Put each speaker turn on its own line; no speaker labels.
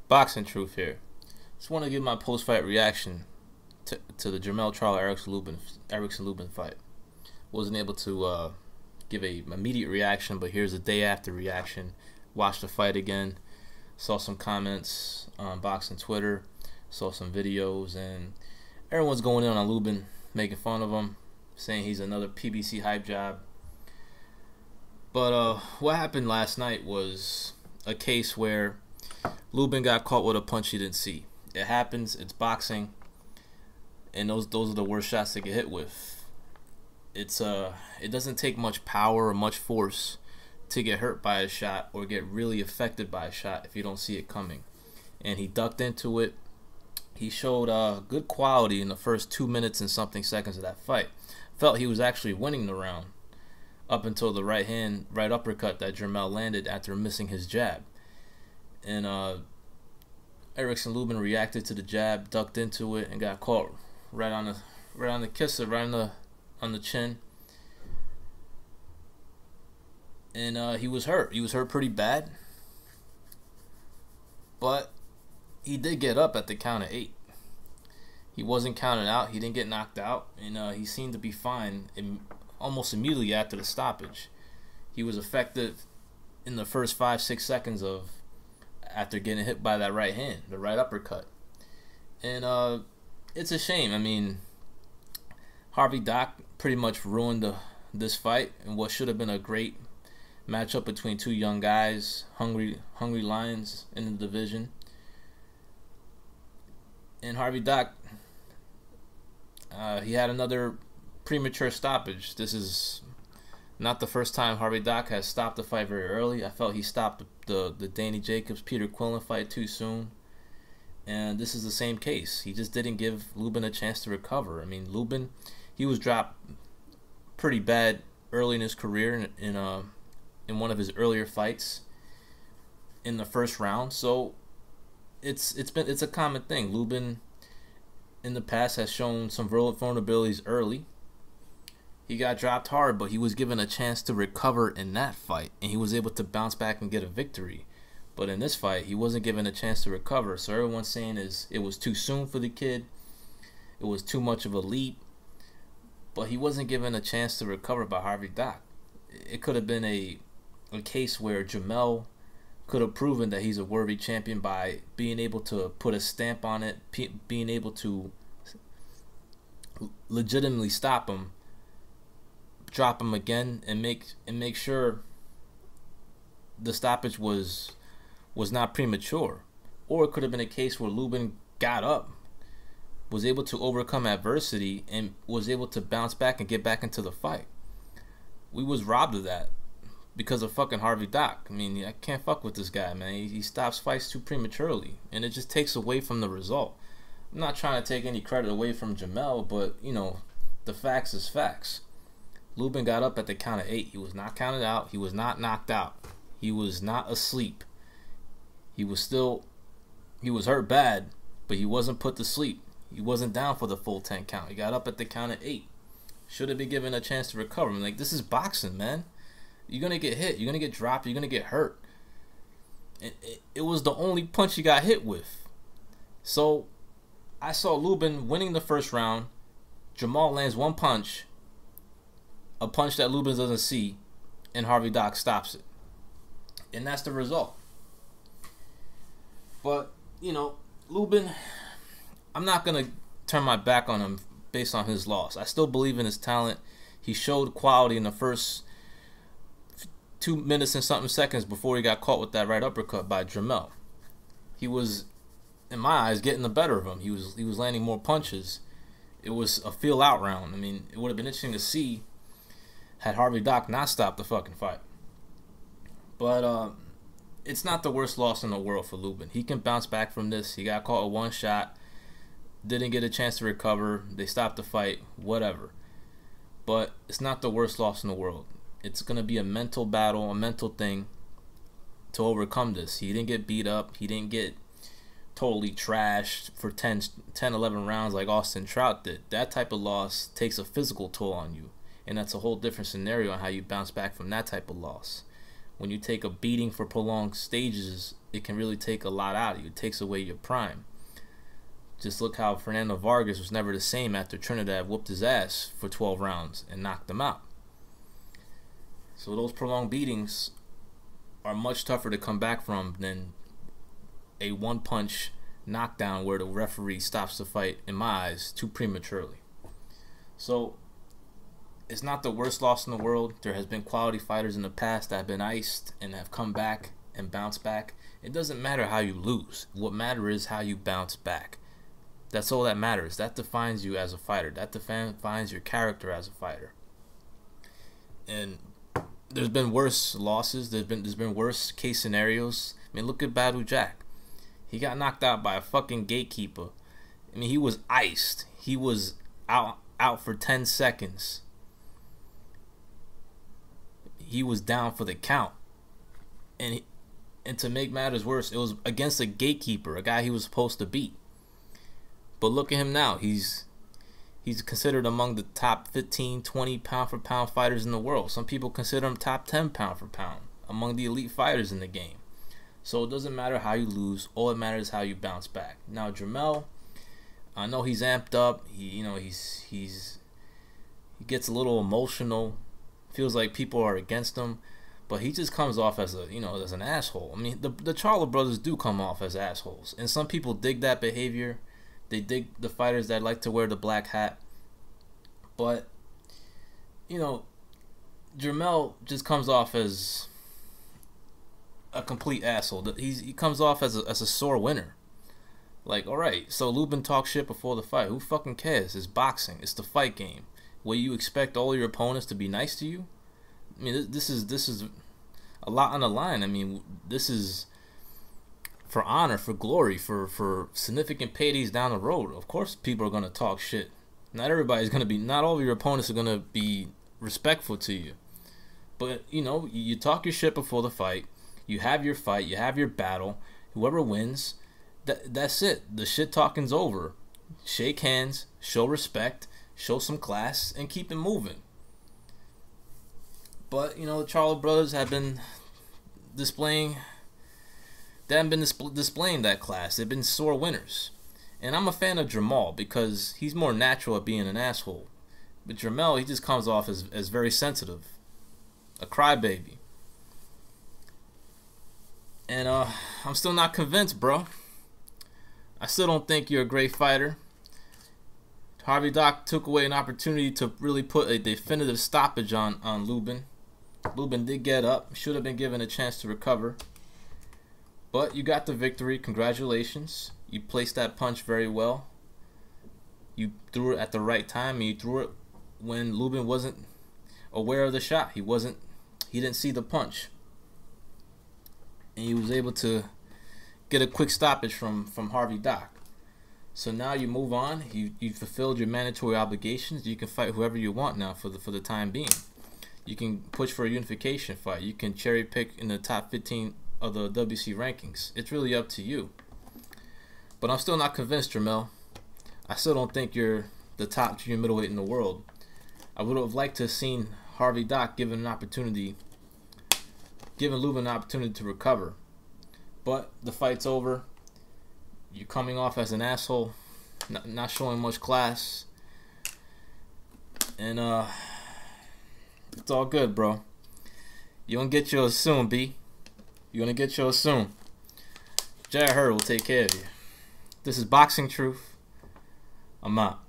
Boxing Truth here. Just want to give my post-fight reaction to the Jermell Charlo Erickson Lubin fight. Wasn't able to give a immediate reaction, but here's a day after reaction. Watched the fight again. Saw some comments on boxing Twitter. Saw some videos, and everyone's going in on Lubin, making fun of him, saying he's another PBC hype job. But what happened last night was a case where Lubin got caught with a punch he didn't see. It happens. It's boxing, and those are the worst shots to get hit with. It doesn't take much power or much force to get hurt by a shot or get really affected by a shot if you don't see it coming. And he ducked into it. He showed good quality in the first 2 minutes and something seconds of that fight. Felt he was actually winning the round up until the right uppercut that Jermell landed after missing his jab. And Erickson Lubin reacted to the jab, ducked into it, and got caught right on the kisser, right on the chin. And he was hurt. He was hurt pretty bad, but he did get up at the count of 8. He wasn't counted out. He didn't get knocked out, and he seemed to be fine almost immediately after the stoppage. He was effective in the first 5-6 seconds after getting hit by that right hand, the right uppercut. And it's a shame. I mean, Harvey Doc pretty much ruined this fight and what should have been a great matchup between two young guys, hungry lions in the division. And Harvey Doc, he had another premature stoppage. This is not the first time Harvey Doc has stopped the fight very early. I felt he stopped the Danny Jacobs-Peter Quillen fight too soon. And this is the same case. He just didn't give Lubin a chance to recover. I mean, Lubin, he was dropped pretty bad early in his career in one of his earlier fights in the first round. So it's a common thing. Lubin in the past has shown some vulnerabilities early. He got dropped hard, but he was given a chance to recover in that fight, and he was able to bounce back and get a victory. But in this fight, he wasn't given a chance to recover. So everyone's saying it was too soon for the kid. It was too much of a leap. But he wasn't given a chance to recover by Harvey Doc. It could have been a case where Jermell could have proven that he's a worthy champion by being able to put a stamp on it, being able to legitimately stop him, drop him again, and make sure the stoppage was not premature. Or it could have been a case where Lubin got up, was able to overcome adversity, and was able to bounce back and get back into the fight. We was robbed of that because of fucking Harvey Doc. I mean, I can't fuck with this guy, man. He stops fights too prematurely, and it just takes away from the result. I'm not trying to take any credit away from Jermell, but, you know, the facts is facts. Lubin got up at the count of 8. He was not counted out. He was not knocked out. He was not asleep. He was hurt bad, but he wasn't put to sleep. He wasn't down for the full 10 count. He got up at the count of 8. Should have been given a chance to recover. I'm like, this is boxing, man. You're going to get hit. You're going to get dropped. You're going to get hurt. It was the only punch he got hit with. So I saw Lubin winning the first round. Jermell lands one punch, a punch that Lubin doesn't see, and Harvey Doc stops it. And that's the result. But, you know, Lubin, I'm not going to turn my back on him based on his loss. I still believe in his talent. He showed quality in the first 2 minutes and something seconds before he got caught with that right uppercut by Jermell. He was, in my eyes, getting the better of him. He was landing more punches. It was a feel-out round. I mean, it would have been interesting to see had Harvey Doc not stopped the fucking fight. But it's not the worst loss in the world for Lubin. He can bounce back from this. He got caught with one shot, didn't get a chance to recover. They stopped the fight, whatever. But it's not the worst loss in the world. It's going to be a mental battle, a mental thing to overcome this. He didn't get beat up. He didn't get totally trashed for 10, 11 rounds like Austin Trout did. That type of loss takes a physical toll on you. And that's a whole different scenario on how you bounce back from that type of loss. When you take a beating for prolonged stages it can really take a lot out of you. It takes away your prime. Just look how Fernando Vargas was never the same after Trinidad whooped his ass for 12 rounds and knocked him out. So those prolonged beatings are much tougher to come back from than a one-punch knockdown where the referee stops the fight, in my eyes, too prematurely. So it's not the worst loss in the world. There has been quality fighters in the past that have been iced and have come back and bounced back. It doesn't matter how you lose. What matters is how you bounce back. That's all that matters. That defines you as a fighter. That defines your character as a fighter. And there's been worse losses. There's been worse case scenarios. I mean, look at Badou Jack. He got knocked out by a fucking gatekeeper. I mean, he was iced. He was out for 10 seconds. He was down for the count. And to make matters worse, it was against a gatekeeper, a guy he was supposed to beat. But look at him now. He's considered among the top 15, 20 pound for pound fighters in the world. Some people consider him top 10 pound for pound among the elite fighters in the game. So it doesn't matter how you lose. All that matters is how you bounce back. Now Jermell, I know he's amped up. He gets a little emotional. Feels like people are against him, but he just comes off as as an asshole. I mean, the Charlo brothers do come off as assholes, and some people dig that behavior. They dig the fighters that like to wear the black hat. But Jermell just comes off as a complete asshole. He comes off as a sore winner. Like, alright, so Lubin talks shit before the fight. Who fucking cares? It's boxing. It's the fight game. Will you expect all your opponents to be nice to you? I mean, this is a lot on the line. I mean, this is for honor, for glory, for significant paydays down the road. Of course people are going to talk shit. Not all of your opponents are going to be respectful to you. But, you talk your shit before the fight. You have your fight. You have your battle. Whoever wins, that's it. The shit talking's over. Shake hands, show respect, show some class, and keep it moving. But, the Charlo brothers have been displaying that class. They've been sore winners. And I'm a fan of Jermell because he's more natural at being an asshole. But Jermell, he just comes off as very sensitive. A crybaby. And I'm still not convinced, bro. I still don't think you're a great fighter. Harvey Doc took away an opportunity to really put a definitive stoppage on Lubin. Lubin did get up. Should have been given a chance to recover. But you got the victory. Congratulations. You placed that punch very well. You threw it at the right time. And you threw it when Lubin wasn't aware of the shot. He didn't see the punch. And he was able to get a quick stoppage from Harvey Doc. So now you move on. You fulfilled your mandatory obligations. You can fight whoever you want now for the time being. You can push for a unification fight. You can cherry pick in the top 15 of the WC rankings. It's really up to you. But I'm still not convinced, Jermell. I still don't think you're the top junior middleweight in the world. I would have liked to have seen Harvey Doc given Lubin an opportunity to recover. But the fight's over. You're coming off as an asshole, not showing much class. And it's all good, bro. You're gonna get yours soon, B. You're gonna get yours soon. Jared Hurd will take care of you. This is Boxing Truth. I'm out.